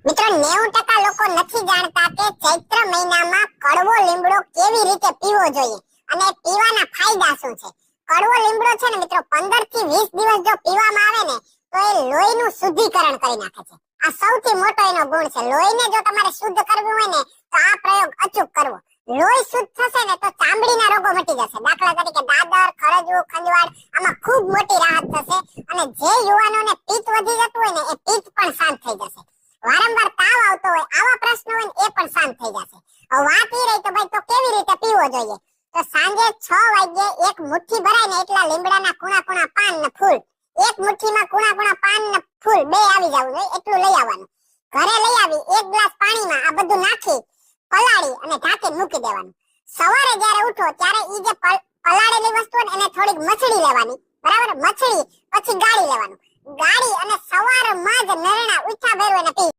મિત્રો 90% લોકો નથી જાણતા કે ચૈત્ર મહિનામાં કડવો લીમડો કેવી રીતે પીવો જોઈએ અને પીવાના ફાયદા શું છે. કડવો લીમડો છે ને મિત્રો 15 થી 20 દિવસ જો પીવામાં આવે ને તો એ લોહીનું શુદ્ધિકરણ કરી નાખે છે. આ સૌથી મોટો એનો ગુણ છે. લોહીને જો તમારે શુદ્ધ કરવું હોય ને તો આ પ્રયોગ અચૂક કરવો. લોહી શુદ્ધ થશે ને તો ચામડીના રોગો મટી જશે. દાખલા તરીકે દાદર, ખરજવું, ખંજવાળ આમાં ખૂબ મોટી રાહત થશે અને જે યુવાનોને પિત્ત વધી જતું હોય ને એ પિત્ત પણ શાંત થઈ જશે. વારંવાર તાવ આવતો હોય આવા પ્રશ્નો હોય એ પણ શાંત થઈ જશે. હવે વાત એ રહી તો ભાઈ તો કેવી રીતે પીવો જોઈએ. તો સાંજે 6 વાગ્યે એક મુઠ્ઠી ભરાય ને એટલા લીમડાના કુણા પાન ને ફૂલ, એક મુઠ્ઠીમાં કુણા પાન ને ફૂલ બે આવી જવું જોઈએ એટલું લઈ આવવાનું. ઘરે લઈ આવી એક ગ્લાસ પાણીમાં આ બધું નાખી પલાળી અને ઢાંકીને મૂકી દેવાનું. સવારે જ્યારે ઉઠો ત્યારે ઈ જે પલાળેલી વસ્તુ હોય એને થોડીક મસળી લેવાની, બરાબર? મસળી પછી ગાળી લેવાનું. ગાળી અને સવારમાં જ નરણા ઉઠ્યા ભેરવે ને પી